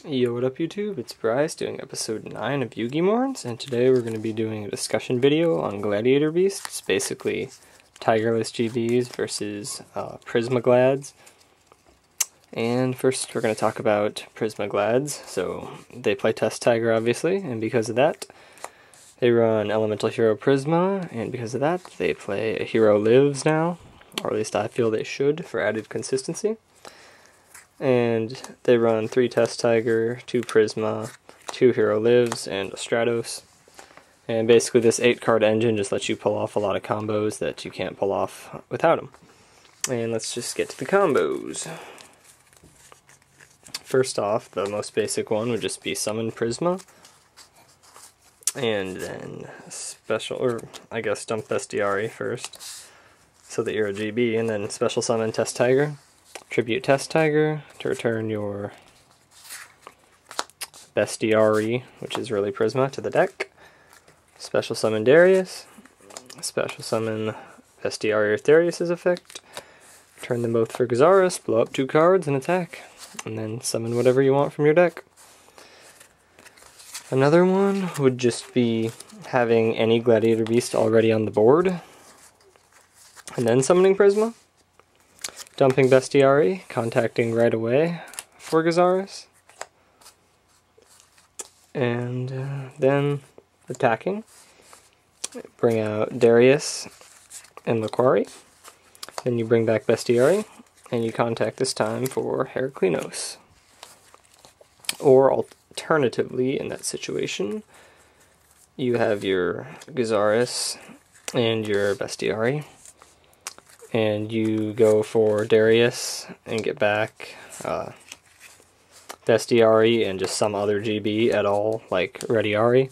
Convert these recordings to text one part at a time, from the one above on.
Yo, what up YouTube? It's Bryce doing episode 9 of Yugimornz, and today we're going to be doing a discussion video on gladiator beasts, basically Tigerless GBs versus Primsa Glads. And first we're going to talk about Primsa Glads. So they play Test Tiger obviously, and because of that they run Elemental Hero Primsa, and because of that they play a Hero Lives now, or at least I feel they should for added consistency. And they run 3 Test Tiger, 2 Primsa, 2 Hero Lives, and a Stratos. And basically this 8-card engine just lets you pull off a lot of combos that you can't pull off without them. And let's just get to the combos. First off, the most basic one would just be Summon Primsa. And then special, or I guess dump Bestiari first, so that you're a GB, and then special summon Test Tiger. Tribute Test Tiger to return your Bestiari, which is really Primsa, to the deck. Special summon Darius. Special summon Bestiari with Darius' effect. Turn them both for Gazaris, blow up 2 cards and attack. And then summon whatever you want from your deck. Another one would just be having any gladiator beast already on the board, and then summoning Primsa. Dumping Bestiari, contacting right away for Gazaris, and then attacking. Bring out Darius and Laquari. Then you bring back Bestiari, and you contact this time for Heraklinos. Or alternatively, in that situation, you have your Gazaris and your Bestiari, and you go for Darius and get back Bestiari and just some other GB at all, like Rediari,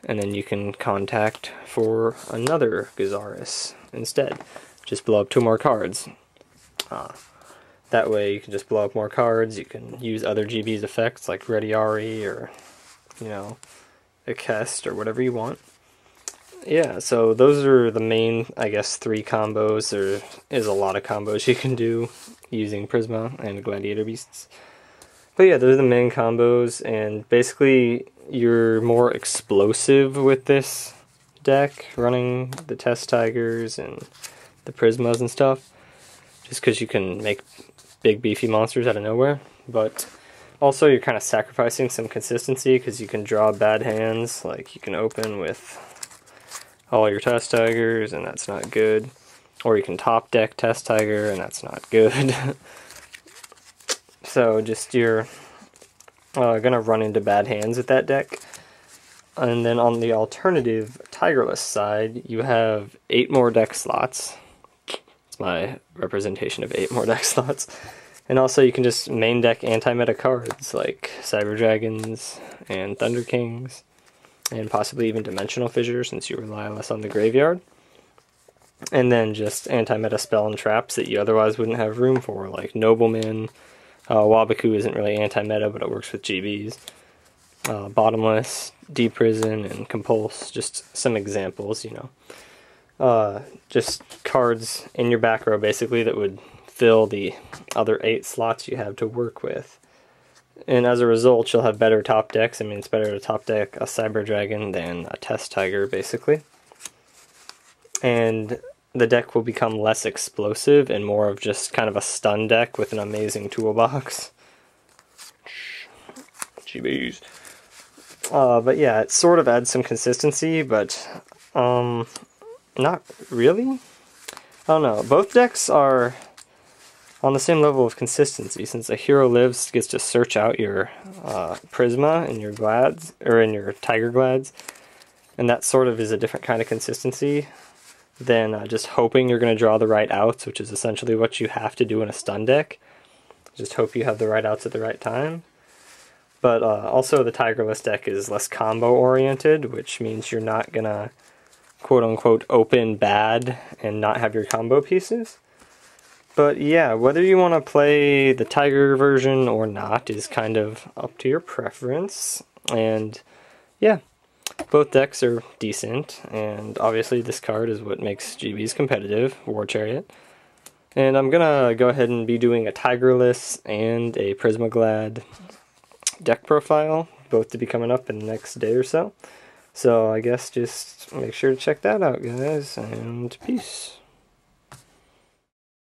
and then you can contact for another Gazaris instead. Just blow up 2 more cards. That way you can just blow up more cards, you can use other GB's effects like Rediari or, you know, a Kest or whatever you want. Yeah, so those are the main, I guess, 3 combos. There is a lot of combos you can do using Primsa and Gladiator Beasts. But yeah, those are the main combos, and basically you're more explosive with this deck, running the Test Tigers and the Primsas and stuff, just because you can make big beefy monsters out of nowhere. But also you're kind of sacrificing some consistency, because you can draw bad hands, like you can open with all your Test Tigers, and that's not good. Or you can top deck Test Tiger, and that's not good. So just you're gonna run into bad hands with that deck. And then on the alternative Tigerless side, you have 8 more deck slots. It's my representation of 8 more deck slots. And also you can just main deck anti-meta cards like Cyber Dragons and Thunder Kings, and possibly even Dimensional Fissure, since you rely less on the graveyard. And then just anti-meta spell and traps that you otherwise wouldn't have room for, like Nobleman. Wabaku isn't really anti-meta, but it works with GBs. Bottomless, Deep Prison, and Compulse, just some examples, you know. Just cards in your back row, basically, that would fill the other 8 slots you have to work with. And as a result, you'll have better top decks. I mean, it's better to top deck a Cyber Dragon than a Test Tiger, basically. And the deck will become less explosive and more of just kind of a stun deck with an amazing toolbox. GBs. But yeah, it sort of adds some consistency, but not really. I don't know. Both decks are on the same level of consistency, since a Hero Lives gets to search out your Primsa in your Glads, or in your Tiger Glads, and that sort of is a different kind of consistency than just hoping you're going to draw the right outs, which is essentially what you have to do in a stun deck. Just hope you have the right outs at the right time. But also the Tigerless deck is less combo oriented, which means you're not going to quote-unquote open bad and not have your combo pieces. But yeah, whether you want to play the Tiger version or not is kind of up to your preference. And yeah, both decks are decent, and obviously this card is what makes GBs competitive, War Chariot. And I'm gonna go ahead and be doing a Tigerless and a Primsa Glad deck profile, both to be coming up in the next day or so. So I guess just make sure to check that out, guys, and peace.